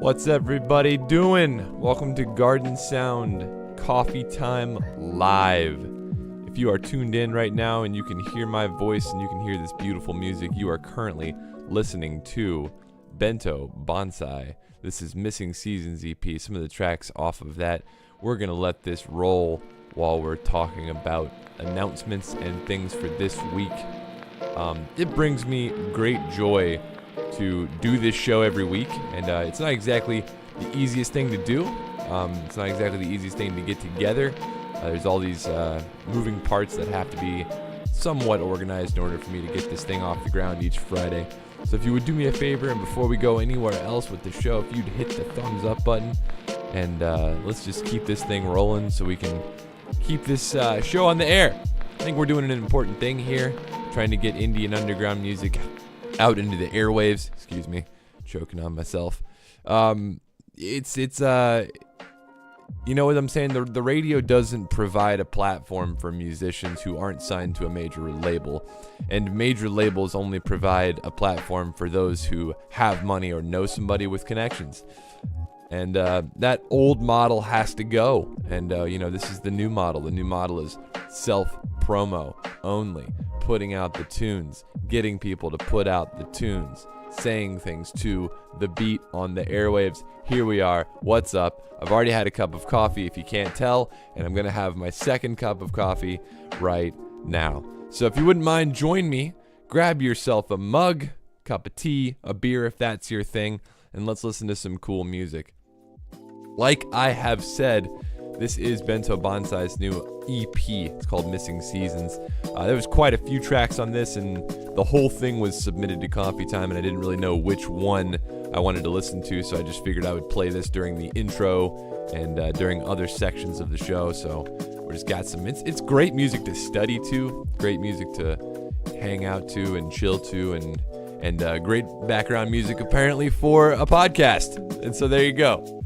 What's everybody doing? Welcome to Garden Sound Coffee Time Live. If you are tuned in right now and you can hear my voice and you can hear this beautiful music, you are currently listening to Bento Bonsai. This is Missing Seasons EP. Some of the tracks off of that. We're going to let this roll while we're talking about announcements and things for this week. It brings me great joy to do this show every week, and it's not exactly the easiest thing to do. It's not exactly the easiest thing to get together. There's all these moving parts that have to be somewhat organized in order for me to get this thing off the ground each Friday. So if you would do me a favor, and before we go anywhere else with the show, if you'd hit the thumbs up button, and let's just keep this thing rolling so we can keep this show on the air. I think we're doing an important thing here, trying to get indie and underground music out into the airwaves. Excuse me, choking on myself. It's you know what I'm saying? The radio doesn't provide a platform for musicians who aren't signed to a major label, and major labels only provide a platform for those who have money or know somebody with connections. And that old model has to go, and this is the new model. The new model is self-promo only, putting out the tunes, getting people to put out the tunes, saying things to the beat on the airwaves. Here we are. What's up? I've already had a cup of coffee, if you can't tell, and I'm going to have my second cup of coffee right now. So if you wouldn't mind, join me. Grab yourself a mug, cup of tea, a beer if that's your thing, and let's listen to some cool music. Like I have said, this is Bento Bonsai's new EP. It's called Missing Seasons. There was quite a few tracks on this, and the whole thing was submitted to Coffee Time, and I didn't really know which one I wanted to listen to, so I just figured I would play this during the intro and during other sections of the show. So we just got some. It's great music to study to, great music to hang out to and chill to, and great background music apparently for a podcast. And so there you go.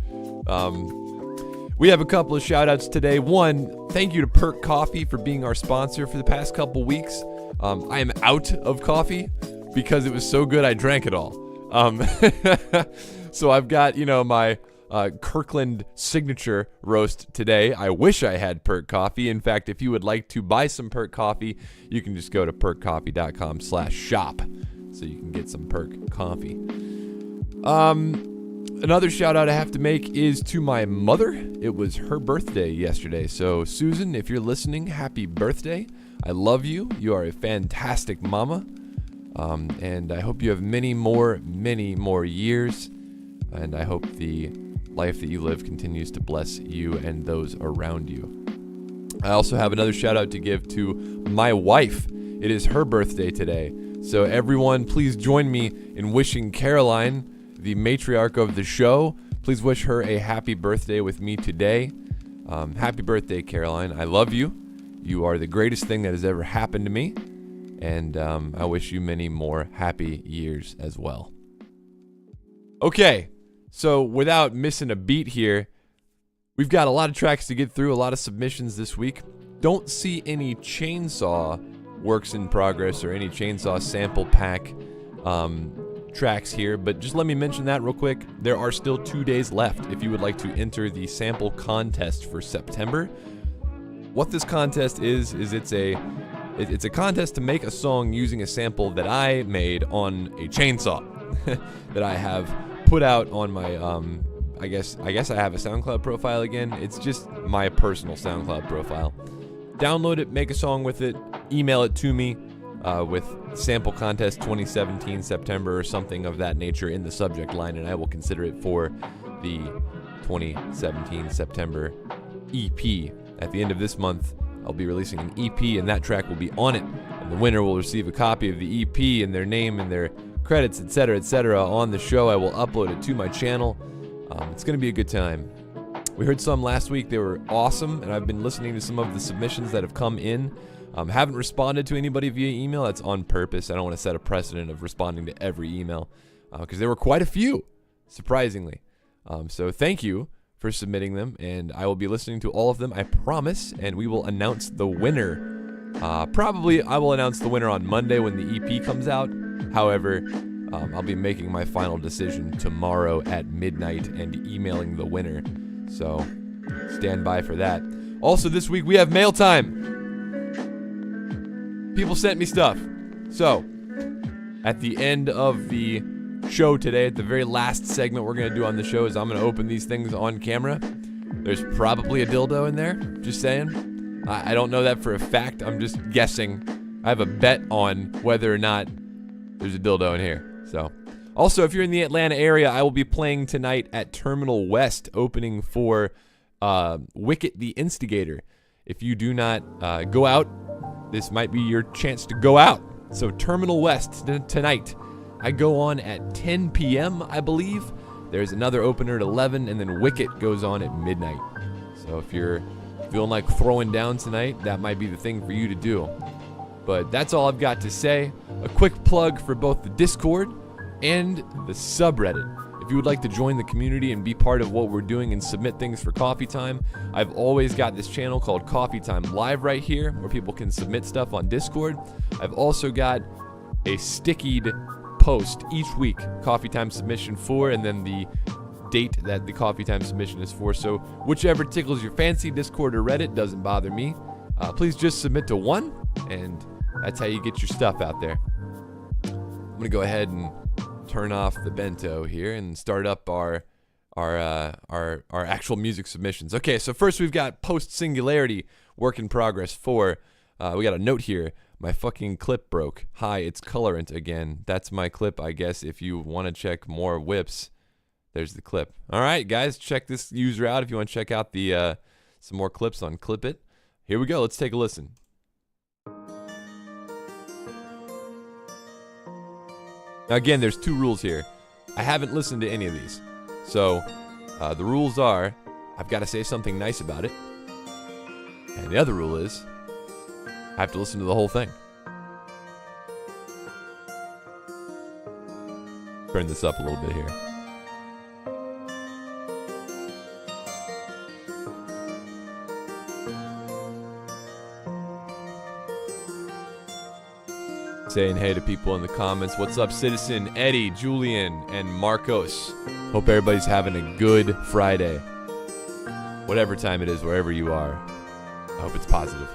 We have a couple of shout outs today. One, thank you to Perk Coffee for being our sponsor for the past couple weeks. I am out of coffee because it was so good I drank it all. So I've got, my Kirkland signature roast today. I wish I had Perk Coffee. In fact, if you would like to buy some Perk Coffee, you can just go to perkcoffee.com/shop so you can get some Perk Coffee. Another shout out I have to make is to my mother. It was her birthday yesterday. So Susan, if you're listening, happy birthday. I love you. You are a fantastic mama. And I hope you have many more years. And I hope the life that you live continues to bless you and those around you. I also have another shout out to give to my wife. It is her birthday today. So everyone, please join me in wishing Caroline, the matriarch of the show, please wish her a happy birthday with me today. Happy birthday, Caroline. I love you. You are the greatest thing that has ever happened to me. And I wish you many more happy years as well. Okay, so without missing a beat here, we've got a lot of tracks to get through, a lot of submissions this week. Don't see any chainsaw works in progress or any chainsaw sample pack tracks here, but just let me mention that real quick. There are still 2 days left if you would like to enter the sample contest for September. What this contest is it's a contest to make a song using a sample that I made on a chainsaw that I have put out on my I guess I have a SoundCloud profile again. It's just my personal SoundCloud profile. Download it, make a song with it, email it to me with sample contest 2017 September or something of that nature in the subject line, and I will consider it for the 2017 September EP. At the end of this month, I'll be releasing an EP, and that track will be on it, and the winner will receive a copy of the EP and their name and their credits, etc. on the show. I will upload it to my channel. It's going to be a good time. We heard some last week. They were awesome, and I've been listening to some of the submissions that have come in. Haven't responded to anybody via email. That's on purpose. I don't want to set a precedent of responding to every email because there were quite a few, surprisingly. So thank you for submitting them, and I will be listening to all of them, I promise, and we will announce the winner. Probably I will announce the winner on Monday when the EP comes out. However, I'll be making my final decision tomorrow at midnight and emailing the winner. So stand by for that. Also, this week we have mail time. People sent me stuff. So, at the end of the show today, at the very last segment we're going to do on the show is I'm going to open these things on camera. There's probably a dildo in there, just saying. I don't know that for a fact. I'm just guessing. I have a bet on whether or not there's a dildo in here. So, also, if you're in the Atlanta area, I will be playing tonight at Terminal West, opening for Wicket the Instigator. If you do not go out, this might be your chance to go out. So Terminal West tonight. I go on at 10 p.m., I believe. There's another opener at 11, and then Wicket goes on at midnight. So if you're feeling like throwing down tonight, that might be the thing for you to do. But that's all I've got to say. A quick plug for both the Discord and the subreddit. If you would like to join the community and be part of what we're doing and submit things for Coffee Time, I've always got this channel called Coffee Time Live right here where people can submit stuff on Discord. I've also got a stickied post each week, Coffee Time submission for, and then the date that the Coffee Time submission is for. So whichever tickles your fancy, Discord or Reddit, doesn't bother me. Please just submit to one, and that's how you get your stuff out there. I'm going to go ahead and turn off the bento here and start up our actual music submissions. Okay, so first we've got Post Singularity, work in progress 4. We got a note here. My fucking clip broke. Hi, it's Colorant again. That's my clip, I guess. If you want to check more WIPS, there's the clip. All right, guys, check this user out if you want to check out the some more clips on Clip It. Here we go. Let's take a listen. Now, again, there's 2 rules here. I haven't listened to any of these. So, the rules are, I've got to say something nice about it. And the other rule is, I have to listen to the whole thing. Turn this up a little bit here. Saying hey to people in the comments. What's up, Citizen, Eddie, Julian, and Marcos? Hope everybody's having a good Friday. Whatever time it is, wherever you are. I hope it's positive.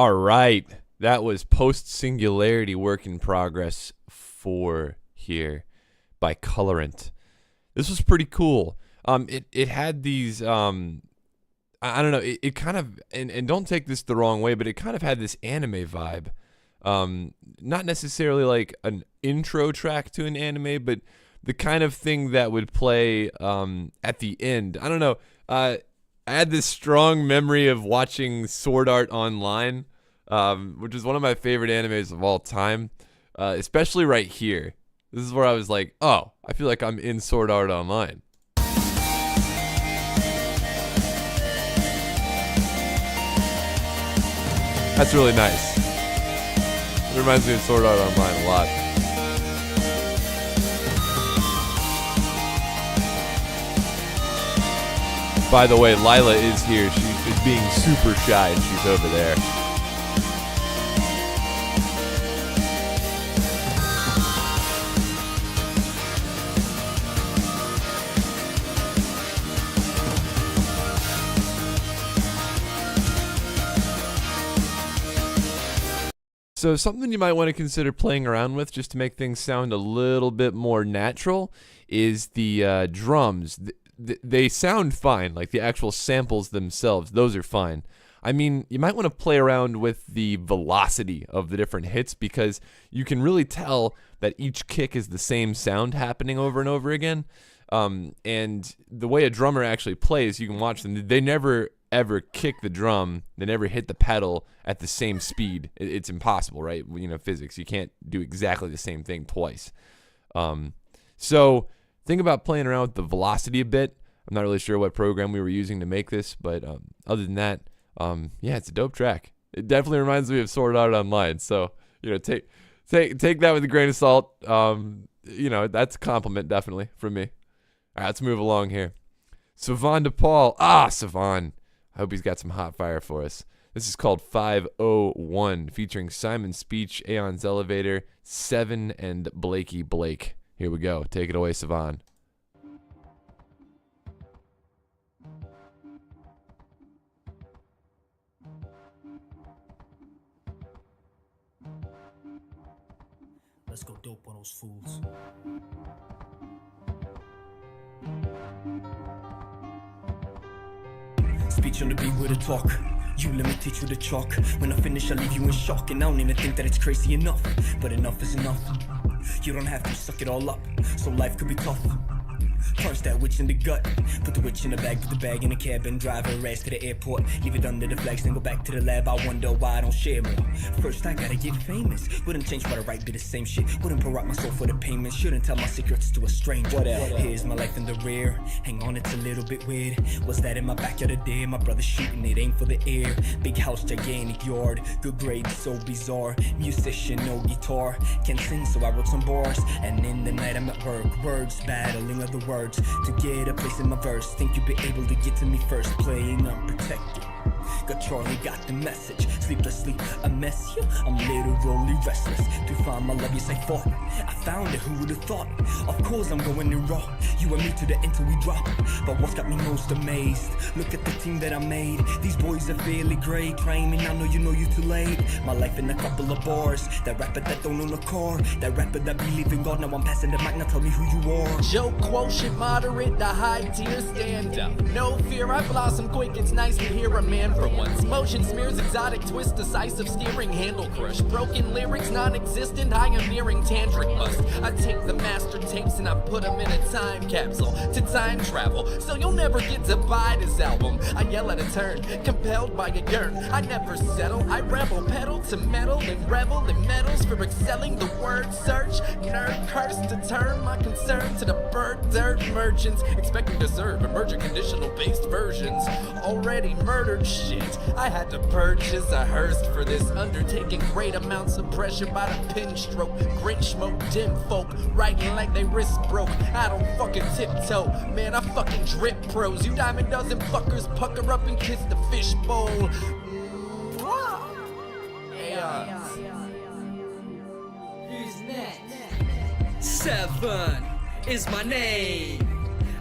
All right. That was Post Singularity Work in Progress 4 here by Colorant. This was pretty cool. It had these I don't know, it kind of, and don't take this the wrong way, but it kind of had this anime vibe. Not necessarily like an intro track to an anime, but the kind of thing that would play at the end. I don't know. I had this strong memory of watching Sword Art Online, which is one of my favorite animes of all time, especially right here. This is where I was like, oh, I feel like I'm in Sword Art Online. That's really nice. It reminds me of Sword Art Online a lot. By the way, Lila is here. She is being super shy and she's over there. So something you might want to consider playing around with just to make things sound a little bit more natural is the drums. They sound fine, like the actual samples themselves, those are fine. I mean, you might want to play around with the velocity of the different hits because you can really tell that each kick is the same sound happening over and over again. And the way a drummer actually plays, you can watch them. They never ever kick the drum, they never hit the pedal at the same speed. It's impossible, right? You know, physics. You can't do exactly the same thing twice. So think about playing around with the velocity a bit. I'm not really sure what program we were using to make this, but other than that, yeah, it's a dope track. It definitely reminds me of Sword Art Online. So, you know, take that with a grain of salt. You know, that's a compliment definitely from me. All right, let's move along here. Savon DePaul. Savon. I hope he's got some hot fire for us. This is called 501, featuring Simon Speech, Aeon's Elevator, Seven, and Blakey Blake. Here we go. Take it away, Savon. Let's go dope on those fools. Speech on the beat with a talk. You let me teach you the chalk. When I finish, I leave you in shock. And I don't even think that it's crazy enough. But enough is enough. You don't have to suck it all up. So life could be tough. Punch that witch in the gut. Put the witch in the bag, put the bag in the cab and drive her ass to the airport. Leave it under the flags, then go back to the lab. I wonder why I don't share more. First I gotta get famous. Wouldn't change what I write, be the same shit. Wouldn't pour out my soul for the payment. Shouldn't tell my secrets to a stranger. What else? Here's my life in the rear. Hang on, it's a little bit weird. What's that in my backyard today? My brother shooting, it ain't for the air. Big house, gigantic yard. Good grades, so bizarre. Musician, no guitar. Can't sing, so I wrote some bars. And in the night I'm at work. Words, battling other words to get a place in my verse. Think you'll be able to get to me first. Playing unprotected. Got Charlie, got the message. Sleeplessly, I miss you. I'm literally restless to find my love. Yes, I fought. I found it, who would have thought? Of course I'm going in raw. You and me to the end till we drop. But what's got me most amazed? Look at the team that I made. These boys are fairly great. Claiming I know you too late. My life in a couple of bars. That rapper that don't own a car. That rapper that believe in God. Now I'm passing the mic, now tell me who you are. Joke quotient moderate, the high tier stand up. No fear, I blossom quick, it's nice to hear a man for once. Motion smears, exotic twist, decisive steering, handle crush. Broken lyrics, non-existent, I am nearing tantric bust. I take the master tapes and I put them in a time capsule to time travel, so you'll never get to buy this album. I yell at a turn, compelled by a yearn. I never settle, I rebel, pedal to metal and revel in medals for excelling the word search. Nerd curse to turn my concern to the bird dirt merchants, expecting to serve emergent conditional based versions. Already murdered shit, I had to purchase a hearse for this undertaking. Great amounts of pressure by the pen stroke. Grit smoke, dim folk, writing like they wrist broke. I don't fucking tiptoe, man, I fucking drip pros. You dime a dozen fuckers, pucker up and kiss the fishbowl. Yeah. Who's next? Seven is my name.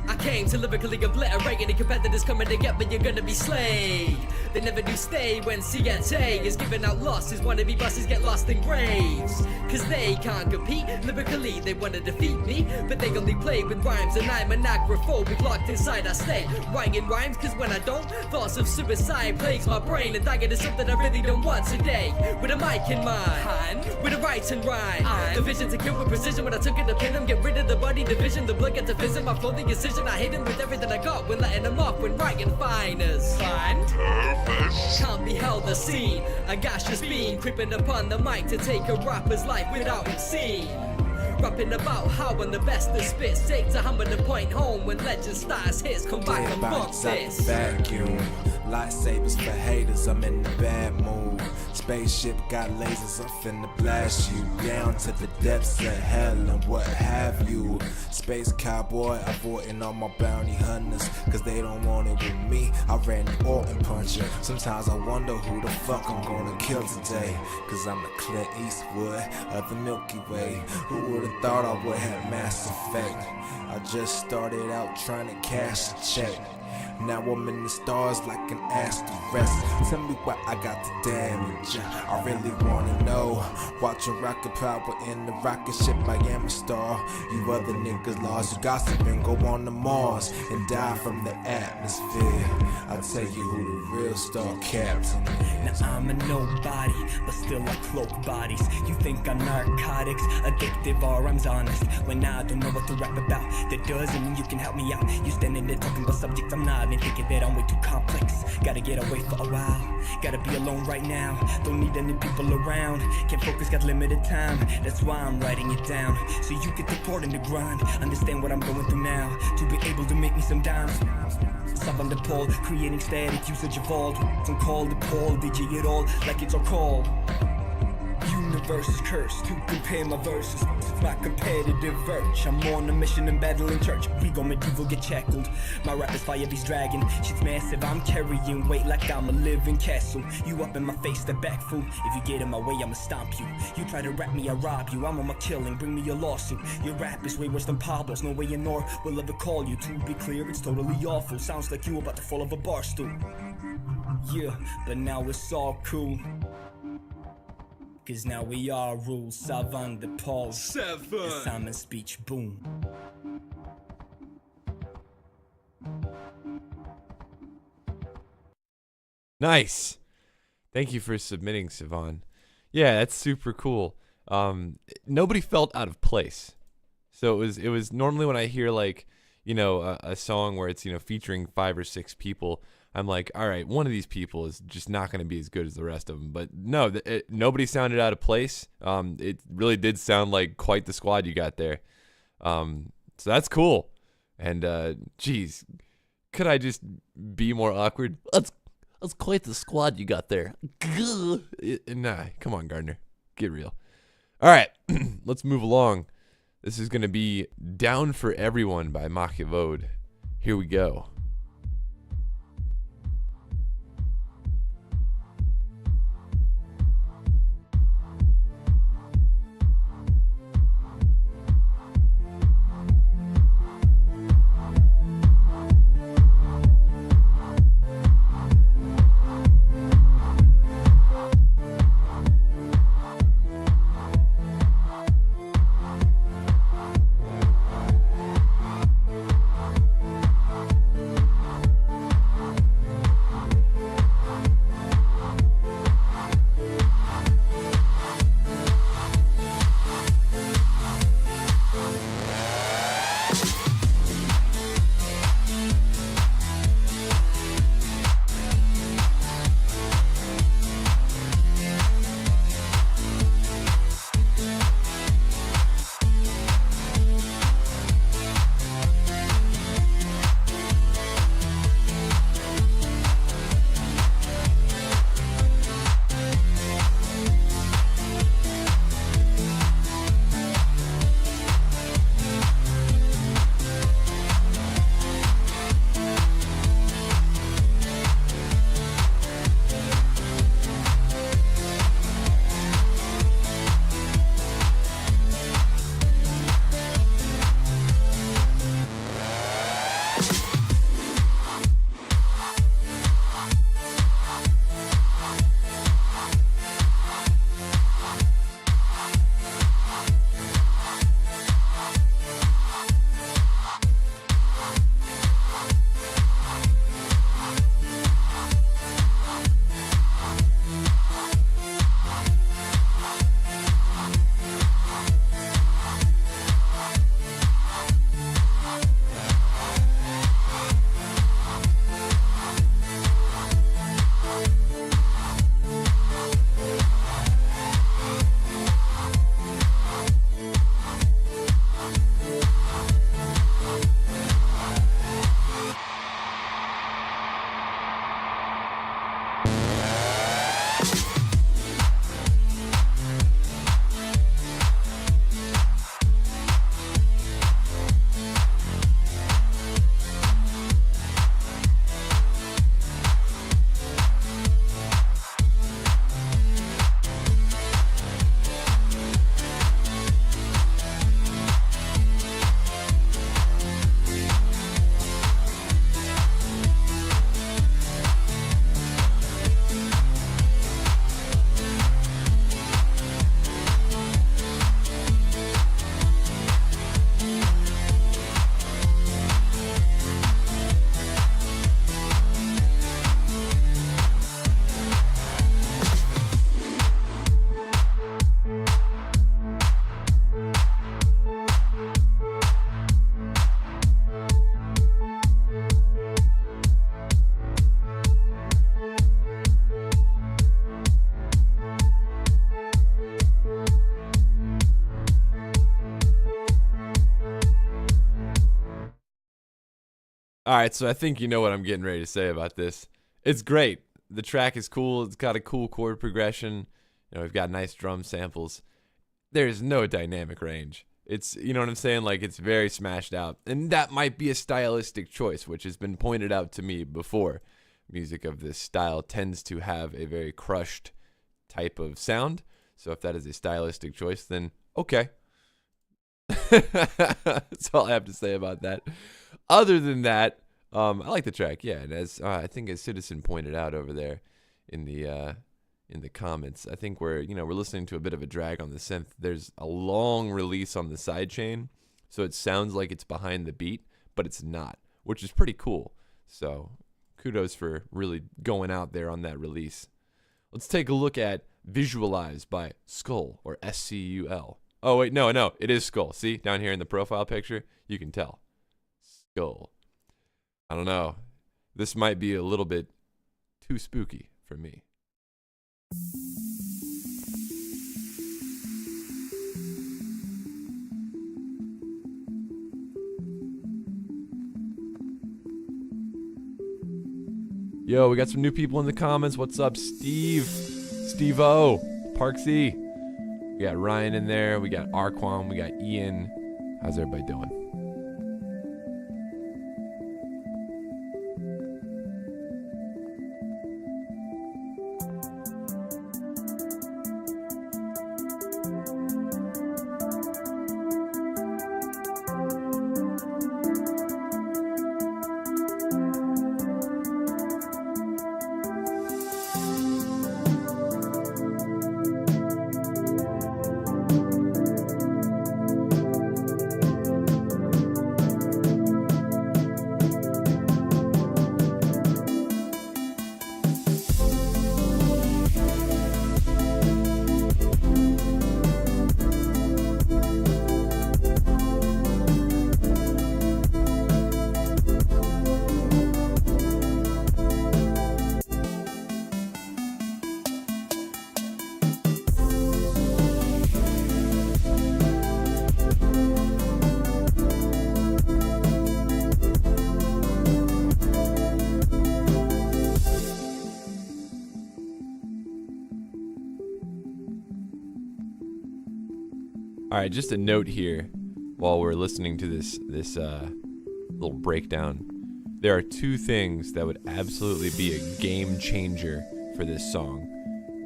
I came to lyrically obliterate any competitors coming to get me, you're gonna be slayed. They never do stay when CNA is giving out losses. Wannabe bosses get lost in graves, cause they can't compete lyrically. They wanna defeat me, but they only play with rhymes, and I'm an agoraphobic, locked inside I stay writing rhymes, cause when I don't, thoughts of suicide plagues my brain, and dying is something I really don't want today. With a mic in mind, with a right and rhyme, the vision to kill with precision. When I took it to pin them, get rid of the body division, the blood get to visit my flow, the incision. I hit him with everything I got when letting them off, when writing finers find can't be held the scene. A gaseous being creeping upon the mic to take a rapper's life without him seen. Rapping about how I'm the best that spits, take to hammer the point home when legend stars hits. Come back and bump this. Vacuum, lightsabers for haters. I'm in the bad mood. Spaceship got lasers. I'm finna blast you down to the depths of hell and what have you. Space cowboy, avoiding all my bounty hunters, cause they don't want it with me. I ran the Orton puncher. Sometimes I wonder who the fuck I'm gonna kill today, cause I'm the Clint Eastwood of the Milky Way. Who would've thought I would have Mass Effect? I just started out trying to cash a check. Now I'm in the stars like an asterisk. Tell me why I got the damage. I really wanna know. Watching rocket power in the rocket ship, I am a star. You other niggas lost, you gossiping, go on to Mars and die from the atmosphere. I'll tell you who the real star captain is. Now I'm a nobody, but still I cloak bodies. You think I'm narcotics, addictive, or I'm honest, when I don't know what to rap about. That doesn't mean you can help me out. You standing there talking about subjects I'm not, and thinking that I'm way too complex. Gotta get away for a while, gotta be alone right now. Don't need any people around, can't focus, got limited time. That's why I'm writing it down, so you can take part in the grind. Understand what I'm going through now, to be able to make me some dimes. Sub on the pole, creating static, usage of all. Don't call the pole, DJ it all like it's our call. Universe is cursed to compare my verses. It's my competitive urge. I'm on a mission and battling church. We go medieval, get shackled. My rap is fire beast dragon. Shit's massive, I'm carrying weight like I'm a living castle. You up in my face, the back fool. If you get in my way, I'ma stomp you. You try to rap me, I rob you. I'm on my killing, bring me a lawsuit. Your rap is way worse than Pablo's. No way in nor will ever call you. To be clear, it's totally awful. Sounds like you about to fall off a bar stool. Yeah, but now it's all cool, cause now we are rules. Savant de Paul, the Simon speech, boom. Nice. Thank you for submitting, Sivan. Yeah, that's super cool. Nobody felt out of place. So it was normally when I hear like, you know, a song where it's, you know, featuring 5 or 6 people, I'm like, all right, one of these people is just not going to be as good as the rest of them. But no, nobody sounded out of place. It really did sound like quite the squad you got there. So that's cool. And geez, could I just be more awkward? That's quite the squad you got there. Nah, come on, Gardner, get real. All right, let's move along. This is going to be Down for Everyone by Machiavode. Here we go. All right, so I think you know what I'm getting ready to say about this. It's great. The track is cool. It's got a cool chord progression. You know, we've got nice drum samples. There's no dynamic range. It's, you know what I'm saying? Like, it's very smashed out. And that might be a stylistic choice, which has been pointed out to me before. Music of this style tends to have a very crushed type of sound. So if that is a stylistic choice, then okay. That's all I have to say about that. Other than that, I like the track. Yeah, and as I think as Citizen pointed out over there in the comments, I think we're listening to a bit of a drag on the synth. There's a long release on the sidechain, so it sounds like it's behind the beat, but it's not, which is pretty cool. So kudos for really going out there on that release. Let's take a look at Visualize by Skull, or SCUL. Oh, wait, no, it is Skull. See, down here in the profile picture, you can tell. Skull. I don't know. This might be a little bit too spooky for me. Yo, we got some new people in the comments. What's up, Steve? Steve-O. Parksy. We got Ryan in there. We got Arquam. We got Ian. How's everybody doing? All right, just a note here while we're listening to this little breakdown. There are two things that would absolutely be a game changer for this song.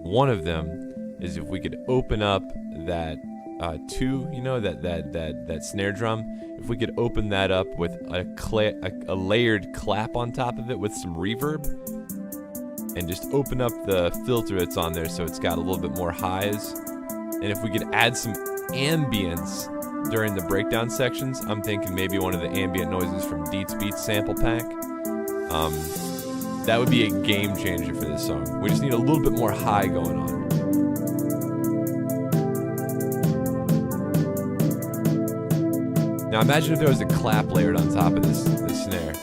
One of them is if we could open up that that snare drum. If we could open that up with a layered clap on top of it with some reverb, and just open up the filter that's on there so it's got a little bit more highs. And if we could add some ambience during the breakdown sections, I'm thinking maybe one of the ambient noises from Deets Beats sample pack. That would be a game changer for this song. We just need a little bit more high going on. Now imagine if there was a clap layered on top of this snare.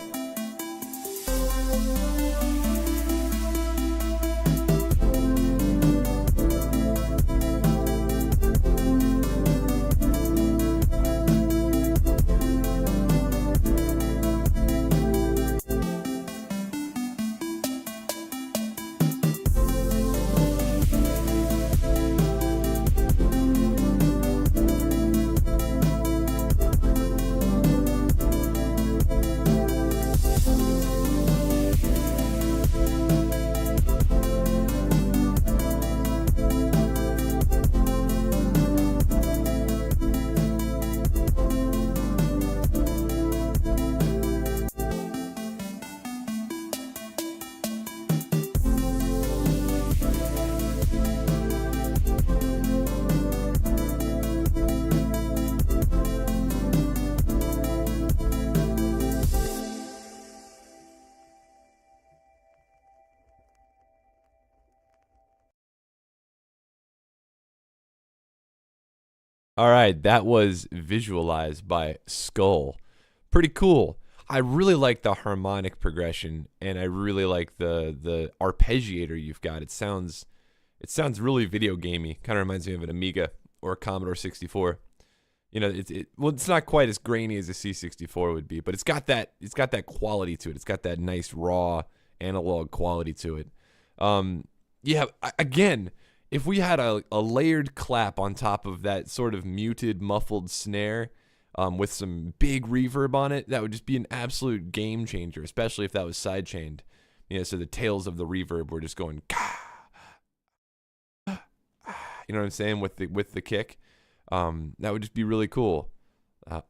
All right, that was Visualize by Skull. Pretty cool. I really like the harmonic progression, and I really like the arpeggiator you've got. It sounds really video gamey. Kind of reminds me of an Amiga or a Commodore 64. You know, it's not quite as grainy as a C64 would be, but it's got that quality to it. It's got that nice raw analog quality to it. Yeah, again, if we had a layered clap on top of that sort of muted, muffled snare with some big reverb on it, that would just be an absolute game changer, especially if that was sidechained. You know, so the tails of the reverb were just going, you know what I'm saying, with the kick. That would just be really cool. At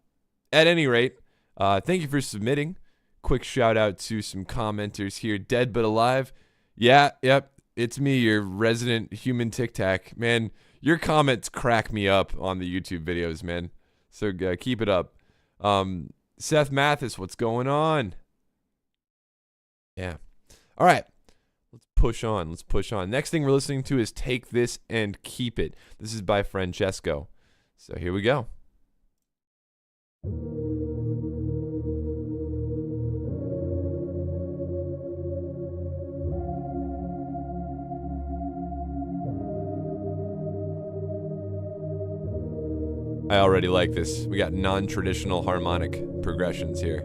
any rate, thank you for submitting. Quick shout out to some commenters here. Dead but alive. Yeah, yep, it's me, your resident human Tic Tac. Man, your comments crack me up on the YouTube videos, man. So keep it up. Seth Mathis, what's going on? Yeah. All right. Let's push on. Let's push on. Next thing we're listening to is Take This and Keep It. This is by Francesco. So here we go. I already like this. We got non-traditional harmonic progressions here.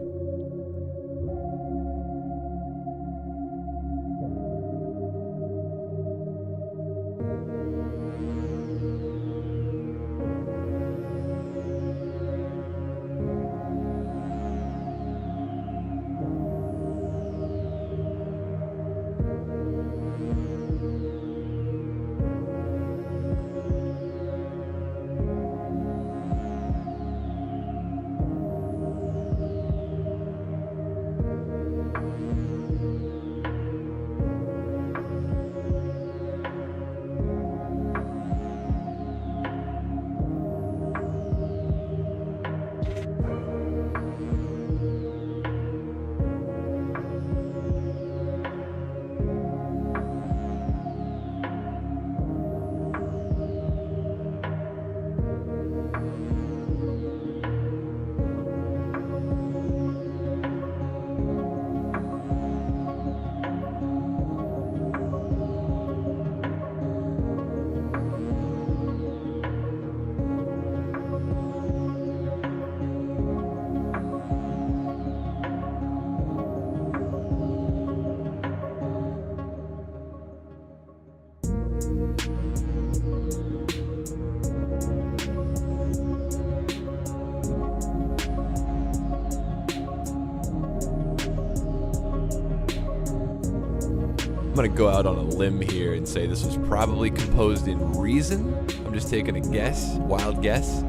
I'm gonna go out on a limb here and say this was probably composed in Reason. I'm just taking a guess, wild guess.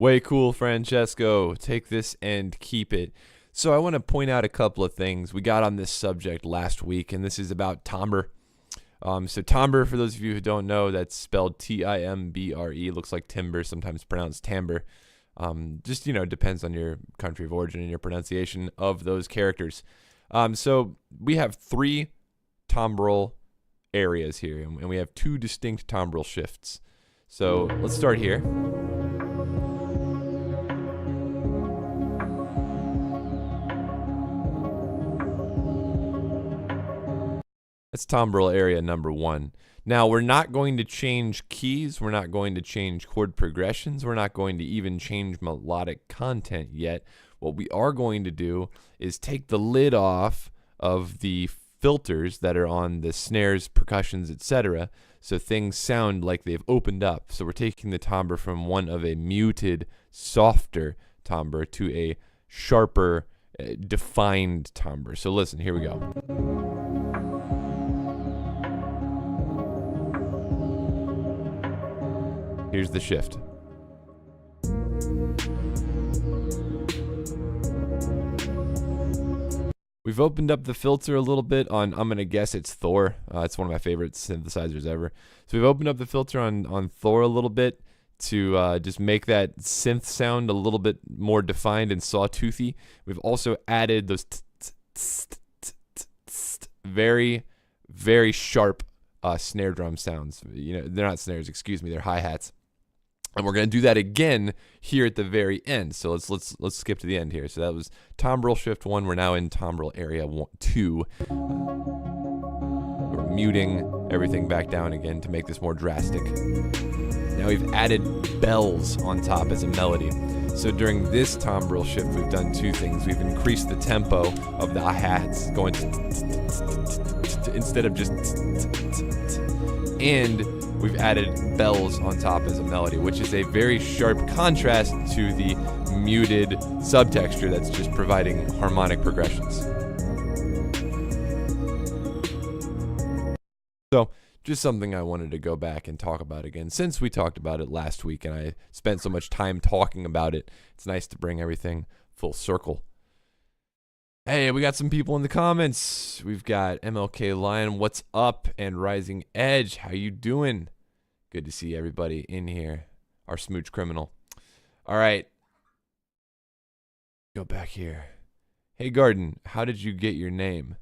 Way cool, Francesco. Take this and keep it. So I want to point out a couple of things. We got on this subject last week, and this is about timbre. So timbre, for those of you who don't know, that's spelled Timbre. Looks like timber, sometimes pronounced timbre. Just, depends on your country of origin and your pronunciation of those characters. So we have 3 timbral areas here, and we have 2 distinct timbral shifts. So let's start here. That's timbral area number 1. Now, we're not going to change keys. We're not going to change chord progressions. We're not going to even change melodic content yet. What we are going to do is take the lid off of the filters that are on the snares, percussions, etc., so things sound like they've opened up. So we're taking the timbre from one of a muted, softer timbre to a sharper, defined timbre. So listen, here we go. Here's the shift. We've opened up the filter a little bit on, I'm going to guess it's Thor. It's one of my favorite synthesizers ever. So we've opened up the filter on Thor a little bit to just make that synth sound a little bit more defined and sawtoothy. We've also added those very, very sharp snare drum sounds. They're not snares, excuse me, they're hi-hats. And we're going to do that again here at the very end. So let's skip to the end here. So that was timbral shift 1. We're now in timbral area 2. We're muting everything back down again to make this more drastic. Now we've added bells on top as a melody. So during this timbral shift, we've done 2 things. We've increased the tempo of the hi-hats, going instead of just and we've added bells on top as a melody, which is a very sharp contrast to the muted subtexture that's just providing harmonic progressions. So, just something I wanted to go back and talk about again, since we talked about it last week and I spent so much time talking about it. It's nice to bring everything full circle. Hey, we got some people in the comments. We've got MLK Lion, what's up? And Rising Edge, how you doing? Good to see everybody in here. Our smooch criminal. All right. Go back here. Hey, Garden, how did you get your name?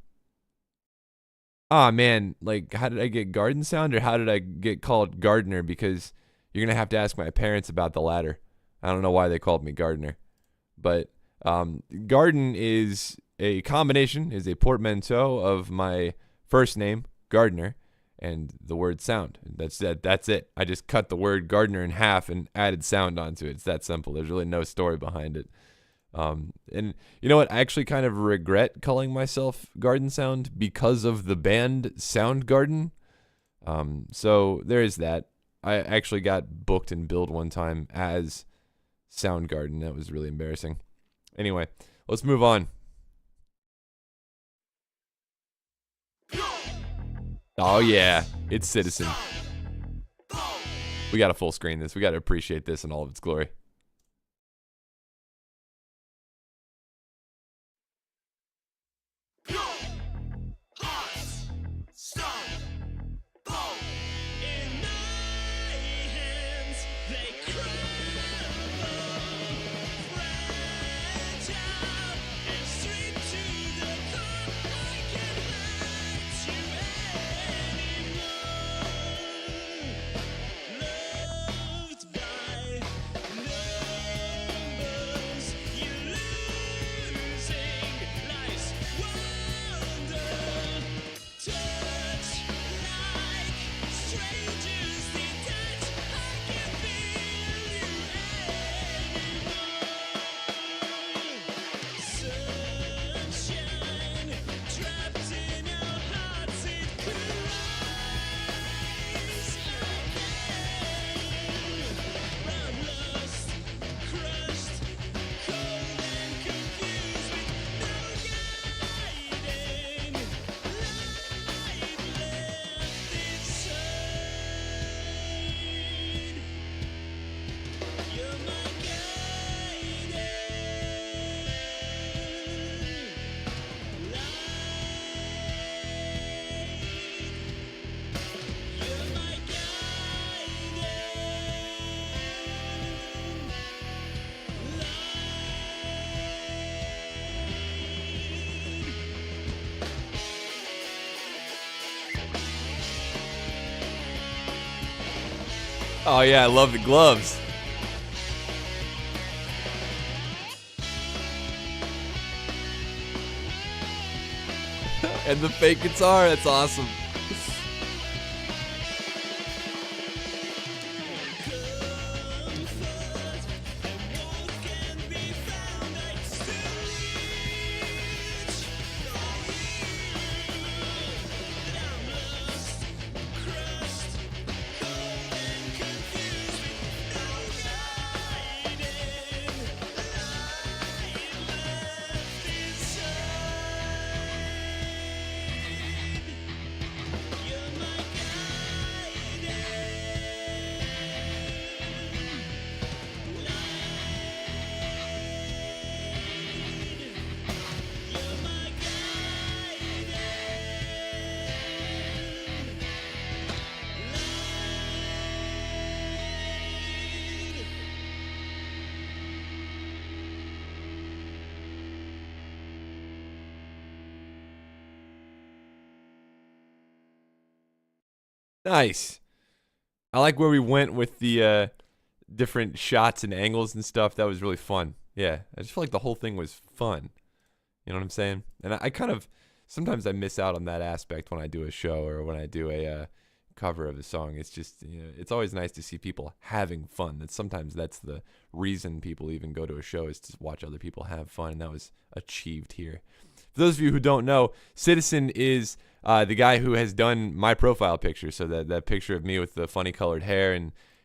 Ah, man, like, how did I get Garden Sound, or how did I get called Gardener? Because you're going to have to ask my parents about the latter. I don't know why they called me Gardener. But Garden is a combination, is a portmanteau of my first name, Gardner, and the word sound. That's it. I just cut the word Gardner in half and added sound onto it. It's that simple. There's really no story behind it. And you know what? I actually kind of regret calling myself Garden Sound because of the band Soundgarden. So there is that. I actually got booked and billed one time as Soundgarden. That was really embarrassing. Anyway, let's move on. Oh yeah, it's Citizen. We gotta full screen this. We gotta appreciate this in all of its glory. Oh yeah, I love the gloves. And the fake guitar, that's awesome. Nice. I like where we went with the different shots and angles and stuff. That was really fun. Yeah, I just feel like the whole thing was fun. You know what I'm saying? And I kind of, sometimes I miss out on that aspect when I do a show or when I do a cover of a song. It's just, you know, it's always nice to see people having fun. Sometimes that's the reason people even go to a show, is to watch other people have fun. And that was achieved here. For those of you who don't know, Citizen is the guy who has done my profile picture. So that picture of me with the funny colored hair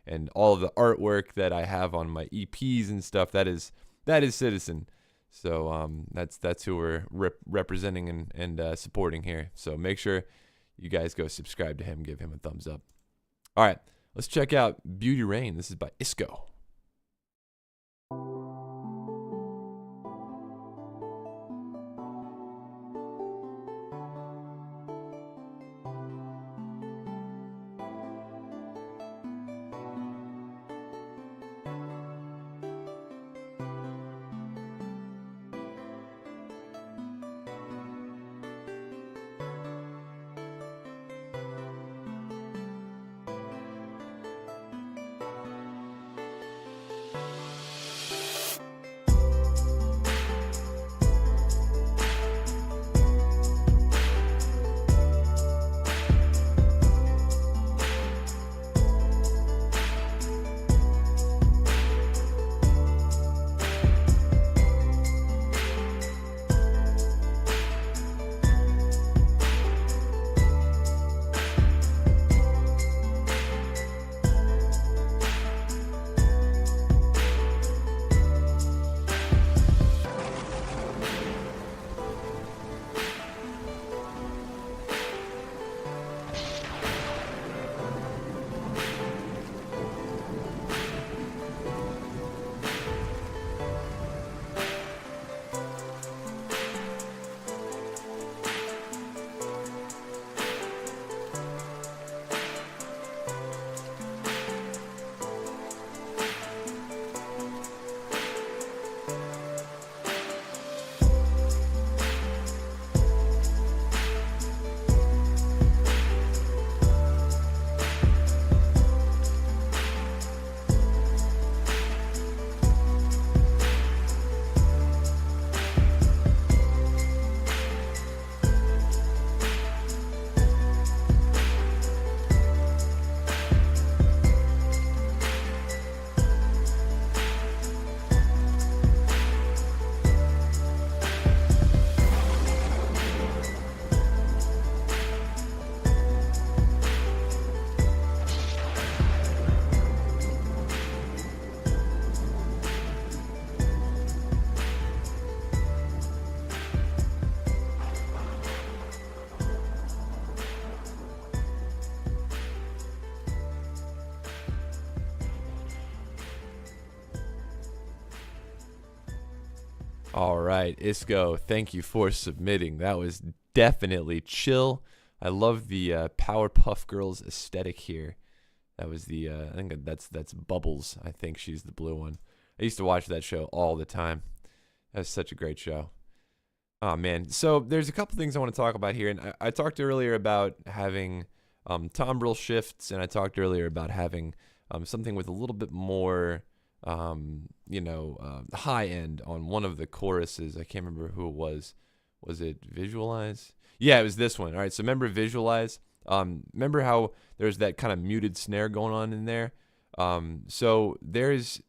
and all of the artwork that I have on my EPs and stuff, that is Citizen. So that's who we're representing and supporting here. So make sure you guys go subscribe to him, give him a thumbs up. All right, let's check out Beauty Rain. This is by Isco. All right, Isco, thank you for submitting. That was definitely chill. I love the Powerpuff Girls aesthetic here. That was the I think that's Bubbles. I think she's the blue one. I used to watch that show all the time. That was such a great show. Oh man, so there's a couple things I want to talk about here, and I talked earlier about having timbrel shifts, and I talked earlier about having something with a little bit more, high end on one of the choruses. I can't remember who it was. Was it Visualize? Yeah, it was this one. All right, so remember Visualize? Remember how there's that kind of muted snare going on in there? So there's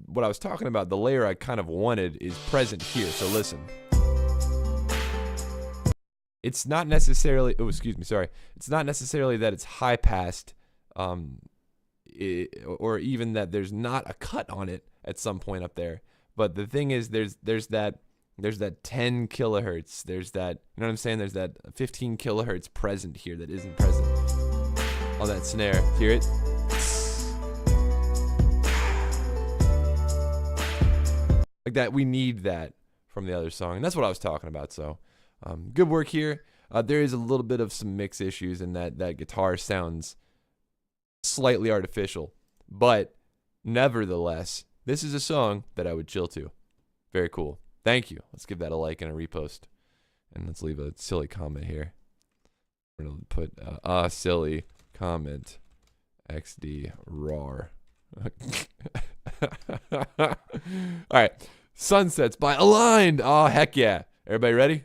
what I was talking about, the layer I kind of wanted is present here. So listen. It's not necessarily, it's not necessarily that it's high passed, or even that there's not a cut on it at some point up there. But the thing is, there's that 10 kilohertz. There's that, you know what I'm saying? There's that 15 kilohertz present here that isn't present on that snare. Hear it? Like that, we need that from the other song. And that's what I was talking about. So good work here. There is a little bit of some mix issues in that guitar sounds slightly artificial. But nevertheless, this is a song that I would chill to. Very cool. Thank you. Let's give that a like and a repost. And let's leave a silly comment here. I'm going to put a silly comment XD RAR. All right. Sunsets by Aligned. Oh, heck yeah. Everybody ready?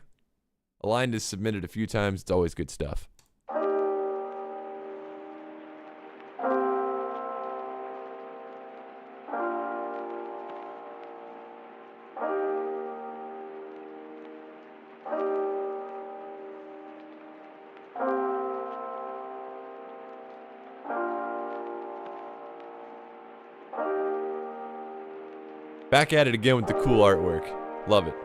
Aligned is submitted a few times. It's always good stuff. Back at it again with the cool artwork. Love it.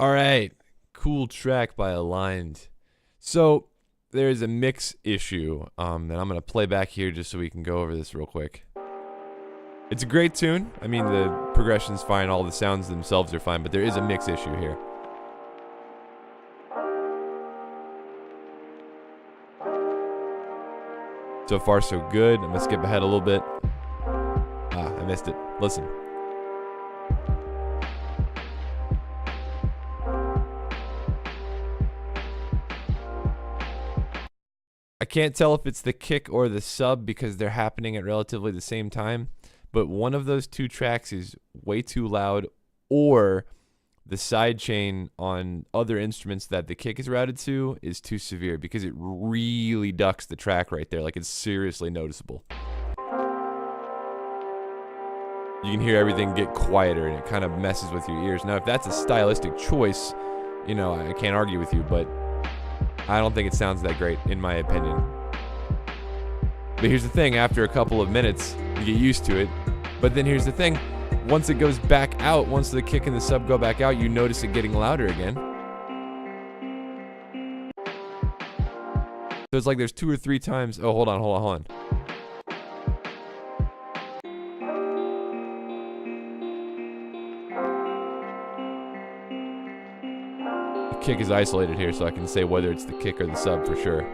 All right. Cool track by Aligned. So there's a mix issue that I'm going to play back here just so we can go over this real quick. It's a great tune. I mean, the progression's fine. All the sounds themselves are fine, but there is a mix issue here. So far, so good. I'm going to skip ahead a little bit. I missed it. Listen. I can't tell if it's the kick or the sub because they're happening at relatively the same time, but one of those two tracks is way too loud, or the sidechain on other instruments that the kick is routed to is too severe because it really ducks the track right there. Like, it's seriously noticeable. You can hear everything get quieter and it kind of messes with your ears. Now, if that's a stylistic choice, you know, I can't argue with you, but I don't think it sounds that great, in my opinion. But here's the thing, after a couple of minutes, you get used to it. But then here's the thing, once it goes back out, once the kick and the sub go back out, you notice it getting louder again. So it's like there's 2 or 3 times, oh, hold on. Kick is isolated here, so I can say whether it's the kick or the sub for sure.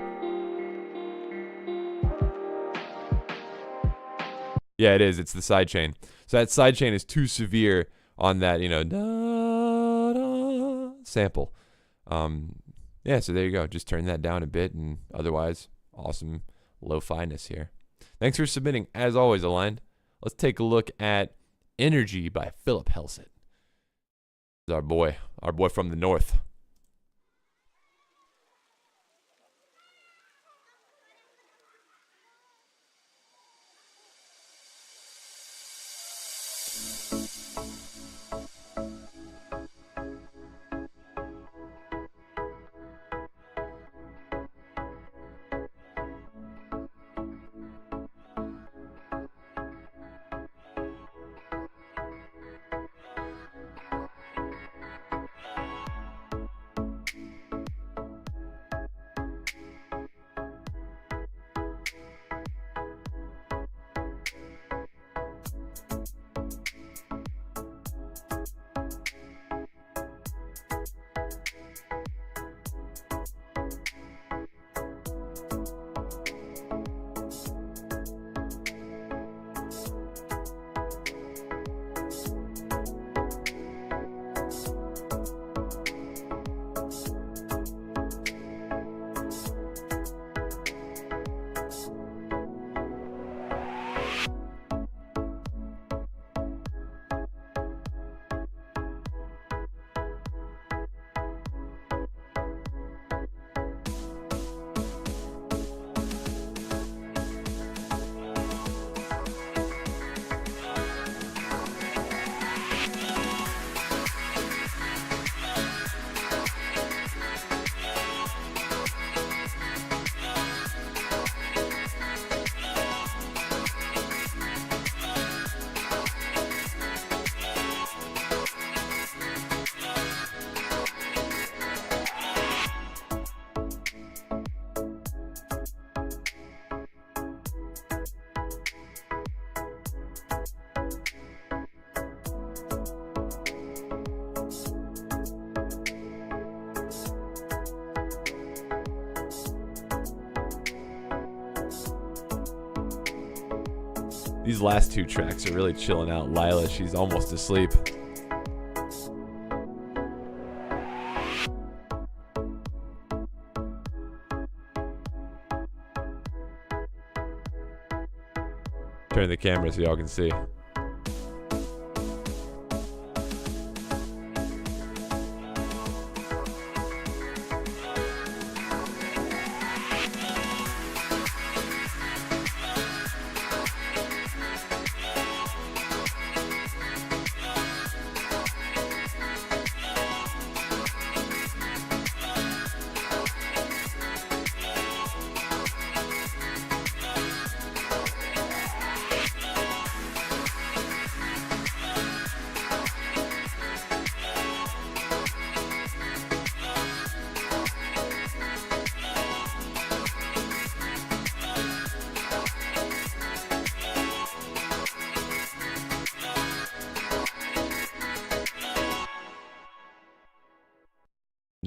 Yeah, it is. It's the sidechain. So that sidechain is too severe on that, you know, da, da, sample. Yeah, so there you go. Just turn that down a bit, and otherwise, awesome lo-fi-ness here. Thanks for submitting, as always, Aligned. Let's take a look at Energy by Philip Helsett. Our boy from the north. These last 2 tracks are really chilling out. Lila, she's almost asleep. Turn the camera so y'all can see.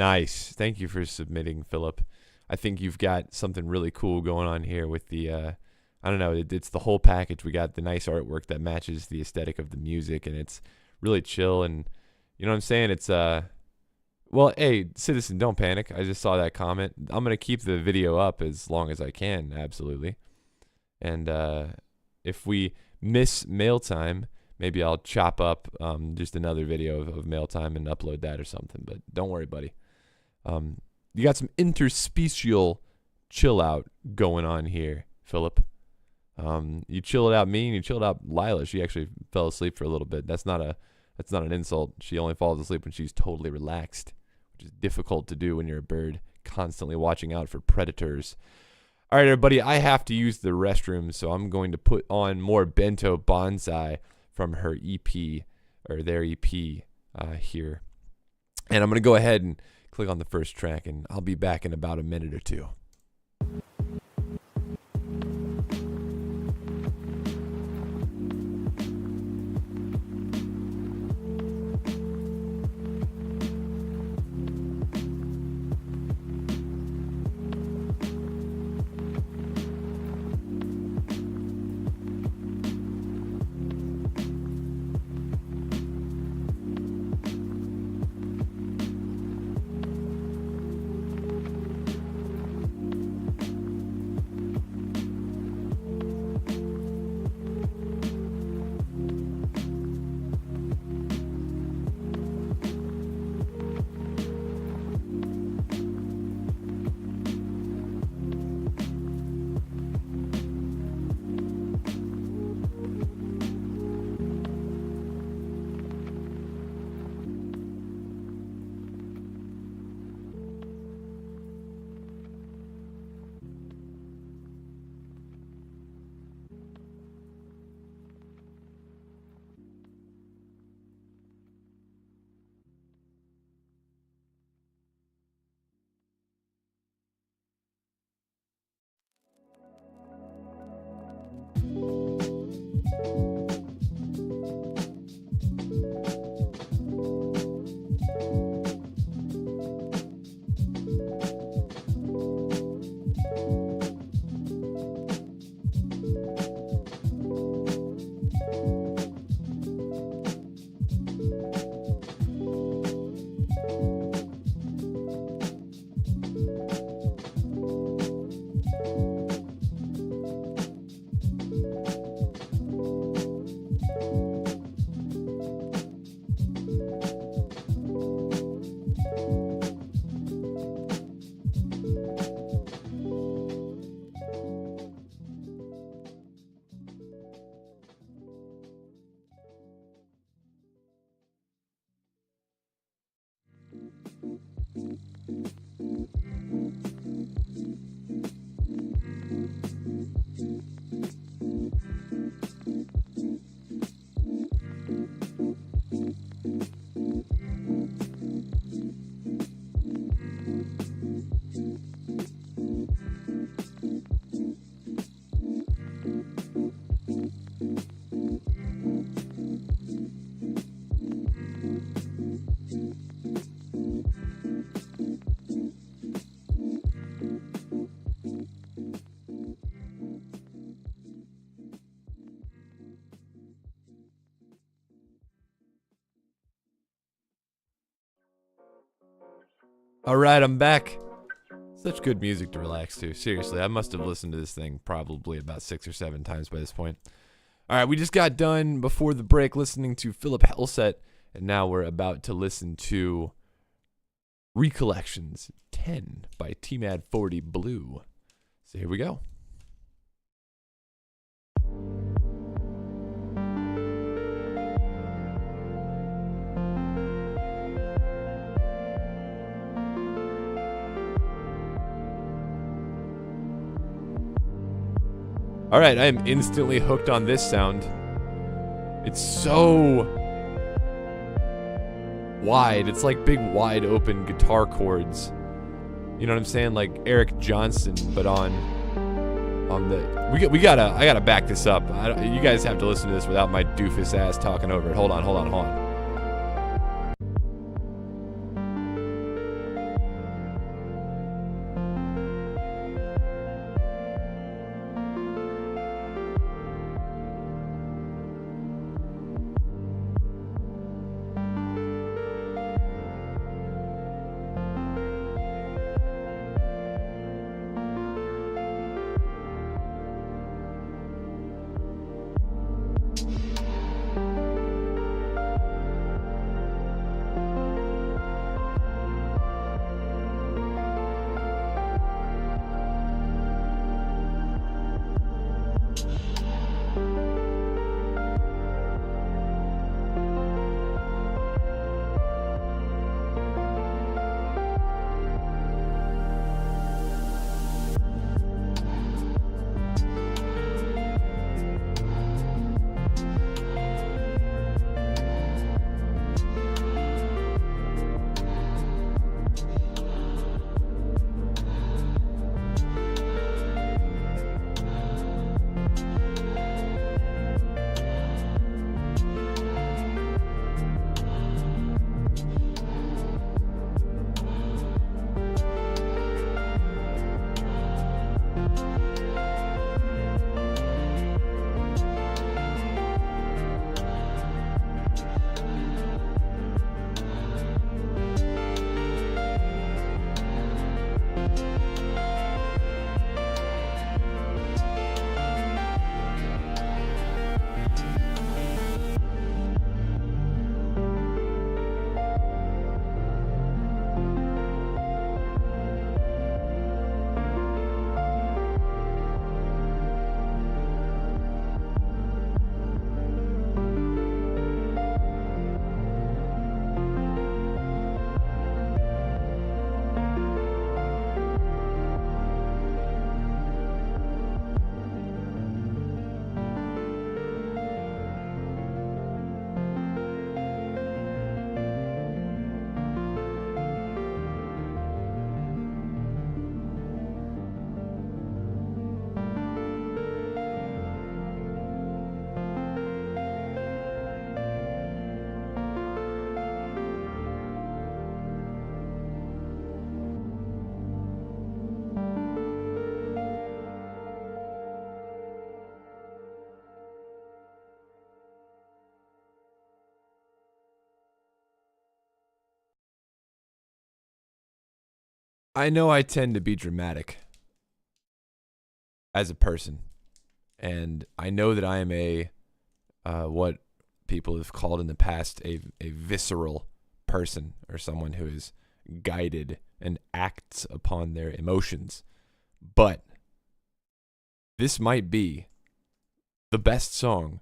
Nice. Thank you for submitting, Philip. I think you've got something really cool going on here with the, I don't know, it's the whole package. We got the nice artwork that matches the aesthetic of the music, and it's really chill. And you know what I'm saying? It's, well, hey, Citizen, don't panic. I just saw that comment. I'm going to keep the video up as long as I can, absolutely. And if we miss mail time, maybe I'll chop up just another video of mail time and upload that or something. But don't worry, buddy. You got some interspecial chill out going on here, Philip. You chilled out me and you chilled out Lila. She actually fell asleep for a little bit. That's not an insult. She only falls asleep when she's totally relaxed, which is difficult to do when you're a bird constantly watching out for predators. All right, everybody, I have to use the restroom, so I'm going to put on more Bento Bonsai from her EP, or their EP here. And I'm going to go ahead and click on the first track, and I'll be back in about a minute or two. All right, I'm back. Such good music to relax to. Seriously, I must have listened to this thing probably about 6 or 7 times by this point. All right, we just got done before the break listening to Philip Hellset, and now we're about to listen to Recollections 10 by TMAD40 Blue. So here we go. All right, I am instantly hooked on this sound. It's so wide. It's like big, wide open guitar chords. You know what I'm saying? Like Eric Johnson, but on the I gotta back this up. You guys have to listen to this without my doofus ass talking over it. Hold on. I know I tend to be dramatic as a person, and I know that I am a what people have called in the past a visceral person, or someone who is guided and acts upon their emotions. But this might be the best song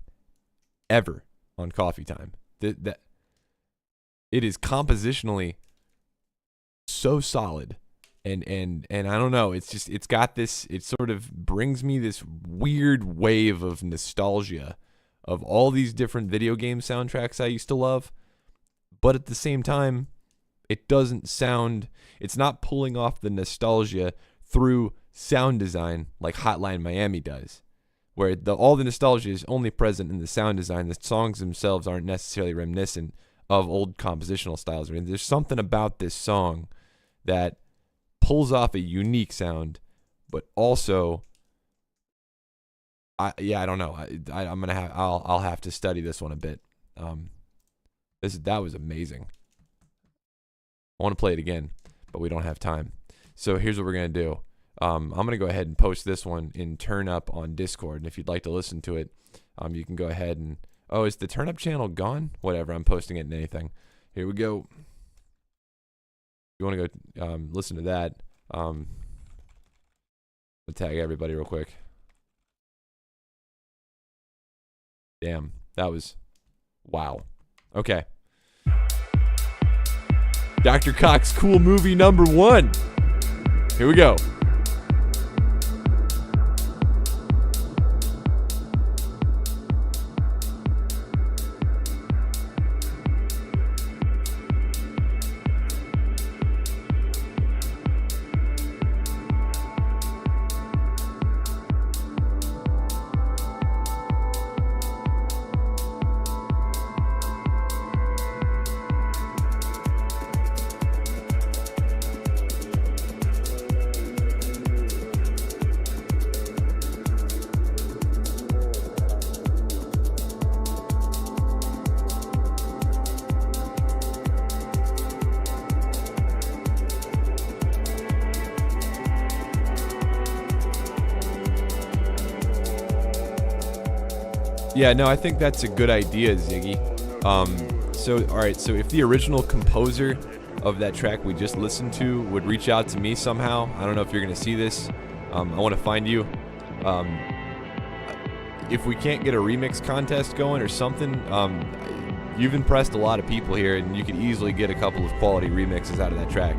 ever on Coffee Time. That it is compositionally so solid, and I don't know, it's got this, it sort of brings me this weird wave of nostalgia of all these different video game soundtracks I used to love, but at the same time, it doesn't sound, it's not pulling off the nostalgia through sound design like Hotline Miami does, where all the nostalgia is only present in the sound design. The songs themselves aren't necessarily reminiscent of old compositional styles. I mean, there's something about this song that pulls off a unique sound, but also, I don't know. I'll have to study this one a bit. That was amazing. I want to play it again, but we don't have time. So here's what we're gonna do. I'm gonna go ahead and post this one in Turn Up on Discord, and if you'd like to listen to it, you can go ahead and. Oh, is the Turn Up channel gone? Whatever. I'm posting it in anything. Here we go. You want to go listen to that? I'll tag everybody real quick. Damn, that was wow. Okay. Dr. Cox Cool Movie number 1. Here we go. Yeah, no, I think that's a good idea, Ziggy. All right, so if the original composer of that track we just listened to would reach out to me somehow, I don't know if you're going to see this. I want to find you. If we can't get a remix contest going or something, you've impressed a lot of people here, and you could easily get a couple of quality remixes out of that track.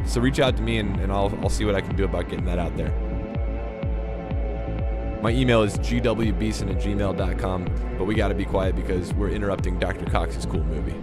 So reach out to me, and I'll see what I can do about getting that out there. My email is gwbeeson@gmail.com, but we got to be quiet because we're interrupting Dr. Cox's Cool Movie.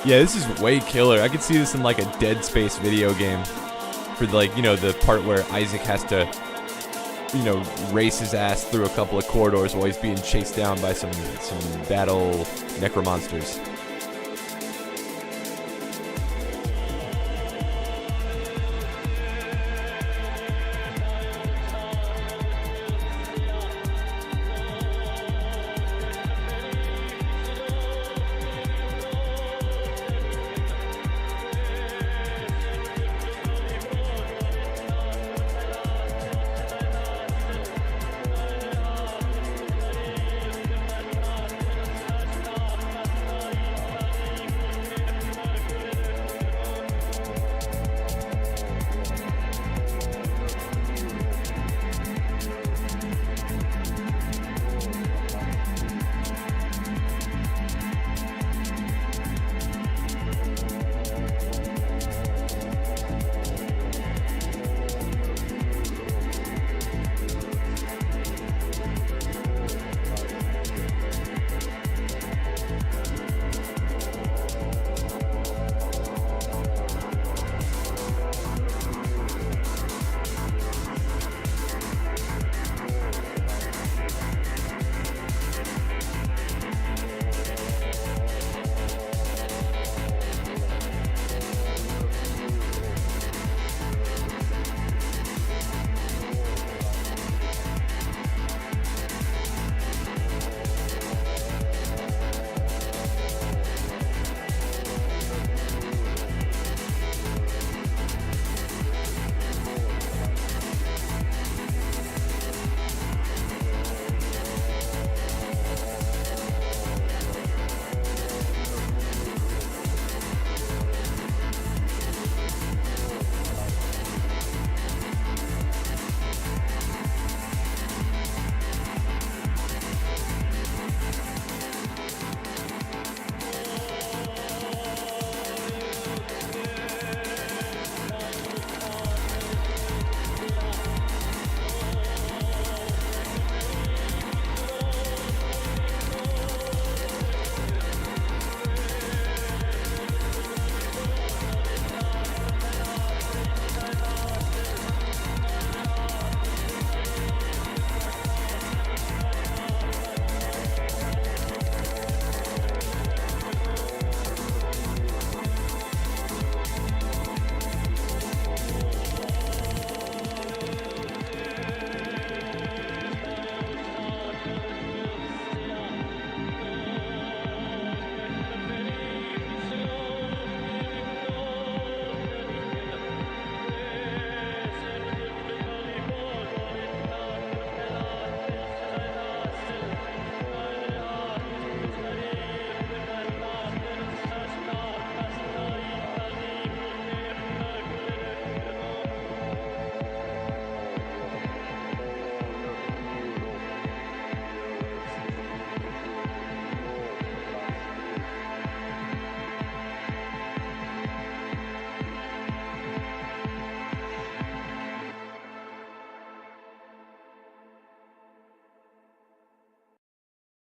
Yeah, this is way killer. I could see this in like a Dead Space video game. For like, you know, the part where Isaac has to, you know, race his ass through a couple of corridors while he's being chased down by some battle necromonsters.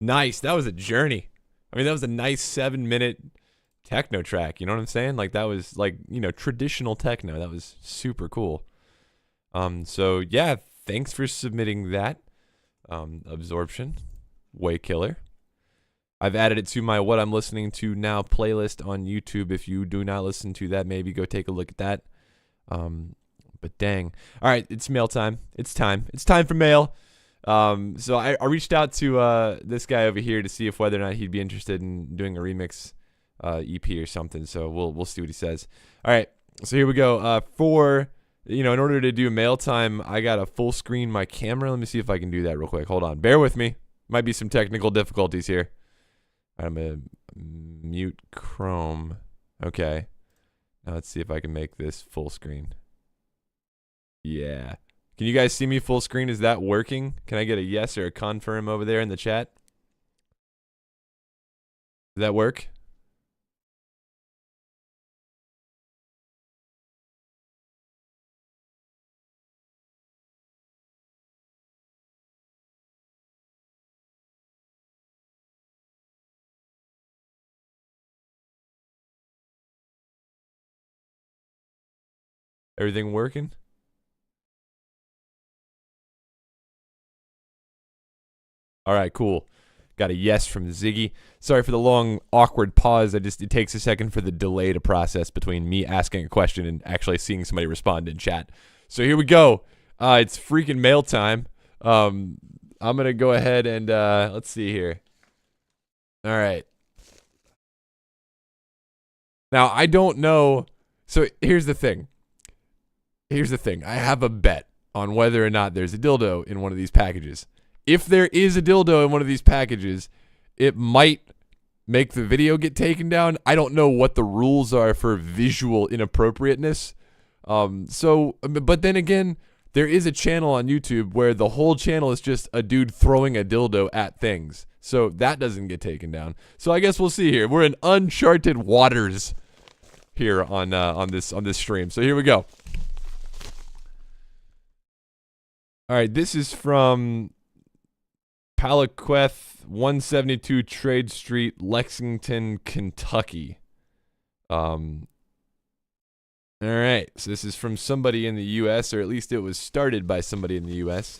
Nice. That was a journey. I mean, that was a nice 7-minute techno track. You know what I'm saying? Like, that was like, you know, traditional techno. That was super cool. So yeah, thanks for submitting that. Absorption, way killer. I've added it to my What I'm Listening to Now playlist on YouTube. If you do not listen to that, maybe go take a look at that. But dang. All right, it's mail time. It's time. It's time for mail. So I reached out to this guy over here to see if whether or not he'd be interested in doing a remix EP or something. So we'll see what he says. All right, so here we go. In order to do mail time, I got to full screen my camera. Let me see if I can do that real quick. Hold on. Bear with me. Might be some technical difficulties here. I'm going to mute Chrome. Okay. Now let's see if I can make this full screen. Yeah. Can you guys see me full screen? Is that working? Can I get a yes or a confirm over there in the chat? Does that work? Everything working? All right, cool. Got a yes from Ziggy. Sorry for the long, awkward pause. It takes a second for the delay to process between me asking a question and actually seeing somebody respond in chat. So here we go. It's freaking mail time. I'm going to go ahead and, let's see here. All right. Now, I don't know. So here's the thing. I have a bet on whether or not there's a dildo in one of these packages. If there is a dildo in one of these packages, it might make the video get taken down. I don't know what the rules are for visual inappropriateness. But then again, there is a channel on YouTube where the whole channel is just a dude throwing a dildo at things. So that doesn't get taken down. So I guess we'll see here. We're in uncharted waters here on this stream. So here we go. All right, this is from Palaqueth, 172 Trade Street, Lexington, Kentucky. All right, so this is from somebody in the U.S., or at least it was started by somebody in the U.S.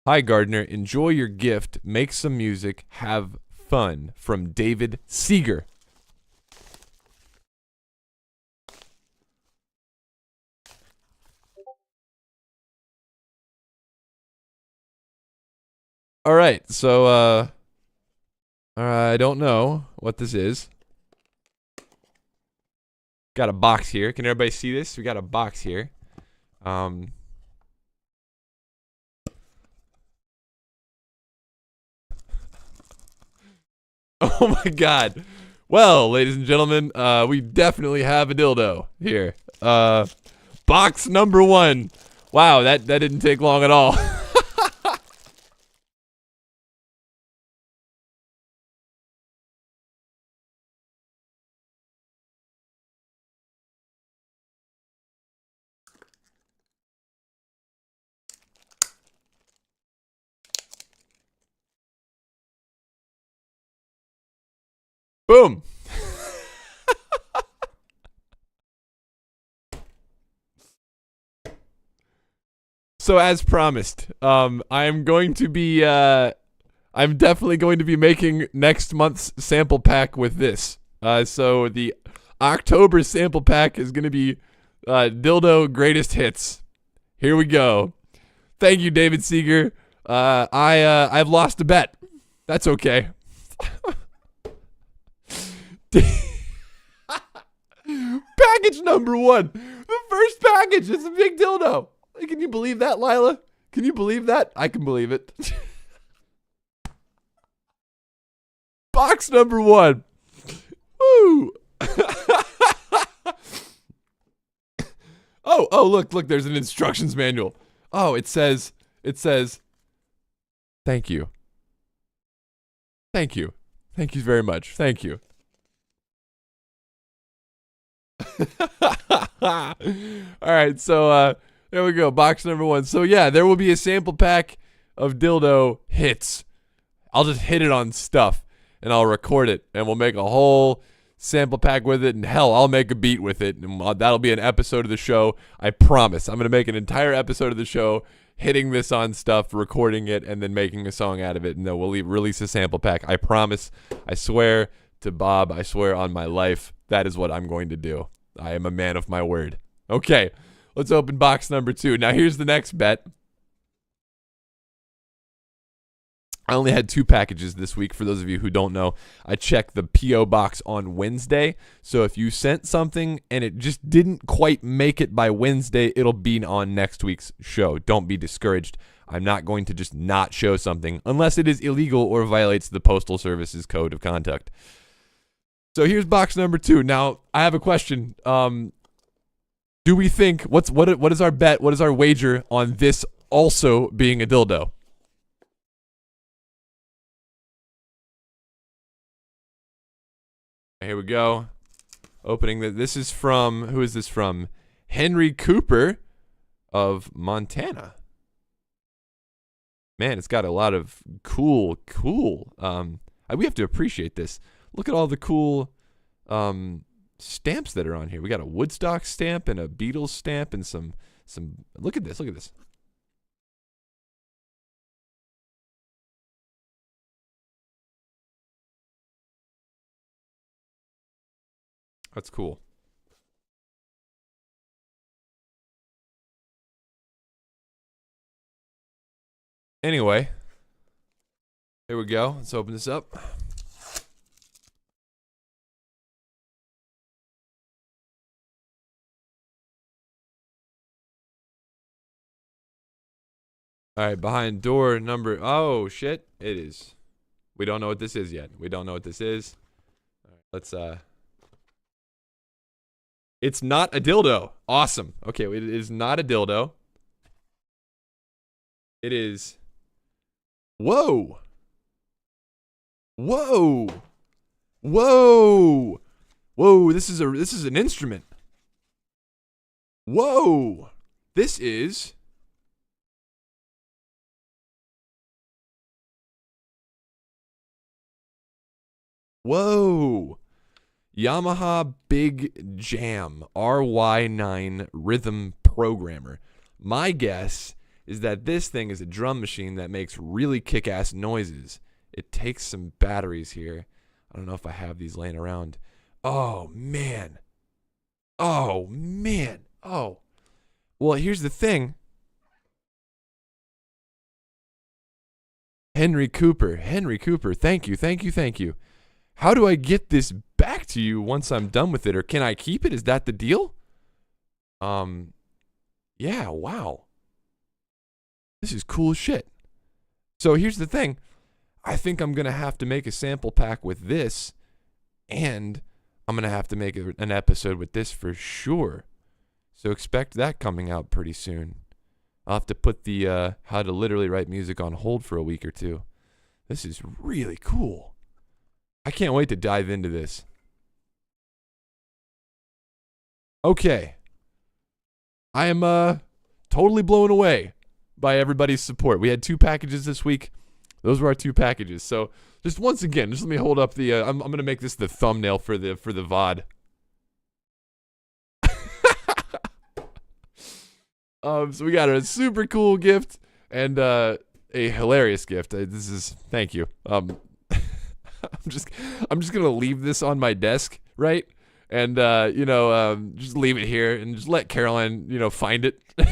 Hi, Gardner. Enjoy your gift. Make some music. Have fun. From David Seeger. All right. So, I don't know what this is. Got a box here. Can everybody see this? We got a box here. Oh my god. Well, ladies and gentlemen, we definitely have a dildo here. Box number 1. Wow, that didn't take long at all. Boom. So as promised, I'm definitely going to be making next month's sample pack with this. So the October sample pack is going to be Dildo Greatest Hits. Here we go. Thank you, David Seeger. I've lost a bet. That's okay. Package number 1. The first package is a big dildo. Can you believe that, Lila? Can you believe that? I can believe it. Box number 1. Woo! Oh, look, there's an instructions manual. Oh, it says, thank you. Thank you. Thank you very much. Thank you. All right, so there we go, box number 1. So yeah, there will be a sample pack of dildo hits. I'll just hit it on stuff and I'll record it and we'll make a whole sample pack with it, and hell, I'll make a beat with it, and that'll be an episode of the show. I promise. I'm gonna make an entire episode of the show hitting this on stuff, recording it, and then making a song out of it, and then we'll release a sample pack. I promise. I swear to Bob, I swear on my life, that is what I'm going to do. I am a man of my word. Okay, let's open box number 2. Now here's the next bet. I only had 2 packages this week. For those of you who don't know, I checked the P.O. box on Wednesday. So if you sent something and it just didn't quite make it by Wednesday, it'll be on next week's show. Don't be discouraged. I'm not going to just not show something unless it is illegal or violates the Postal Service's code of conduct. So here's box number 2. Now, I have a question. Do we think, what is our bet? What is our wager on this also being a dildo? Here we go. Opening this is from, who is this from? Henry Cooper. of Montana. Man, it's got a lot of cool. We have to appreciate this. Look at all the cool stamps that are on here. We got a Woodstock stamp and a Beatles stamp and some. Look at this. That's cool. Anyway, here we go. Let's open this up. All right, behind door number. Oh shit! It is. We don't know what this is yet. We don't know what this is. All right, let's. It's not a dildo. Awesome. Okay, it is not a dildo. It is. Whoa. Whoa. Whoa. Whoa. This is an instrument. Whoa. This is. Whoa. Yamaha Big Jam RY9 Rhythm Programmer. My guess is that this thing is a drum machine that makes really kick-ass noises. It takes some batteries here. I don't know if I have these laying around. Oh, man. Oh, man. Oh. Well, here's the thing. Henry Cooper. Thank you. How do I get this back to you once I'm done with it? Or can I keep it? Is that the deal? Yeah, wow. This is cool as shit. So here's the thing. I think I'm going to have to make a sample pack with this, and I'm going to have to make an episode with this for sure. So expect that coming out pretty soon. I'll have to put the how to literally write music on hold for a week or two. This is really cool. I can't wait to dive into this. Okay. I am totally blown away by everybody's support. We had 2 packages this week. Those were our 2 packages. So just once again, just let me hold up the I'm going to make this the thumbnail for the VOD. So we got a super cool gift and a hilarious gift. Thank you. I'm just gonna leave this on my desk, right? And just leave it here and just let Caroline, find it. I'm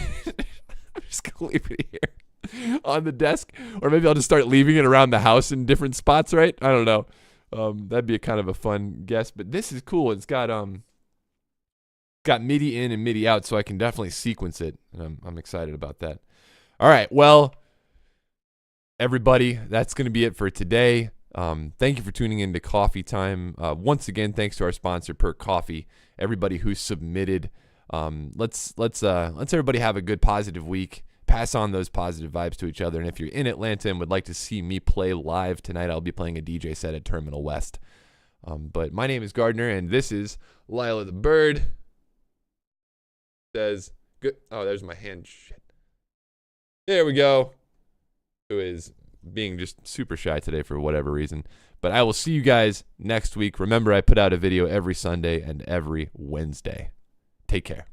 just gonna leave it here on the desk, or maybe I'll just start leaving it around the house in different spots, right? I don't know. That'd be a kind of a fun guess, but this is cool. It's got MIDI in and MIDI out, so I can definitely sequence it, and I'm excited about that. All right, well, everybody, that's gonna be it for today. Thank you for tuning in to Coffee Time. Once again, thanks to our sponsor, Perk Coffee. Everybody who submitted, let's everybody have a good, positive week. Pass on those positive vibes to each other. And if you're in Atlanta and would like to see me play live tonight, I'll be playing a DJ set at Terminal West. But my name is Gardner, and this is Lila the Bird. Says good. Oh, there's my hand. Shit. There we go. Who is being just super shy today for whatever reason. But I will see you guys next week. Remember, I put out a video every Sunday and every Wednesday. Take care.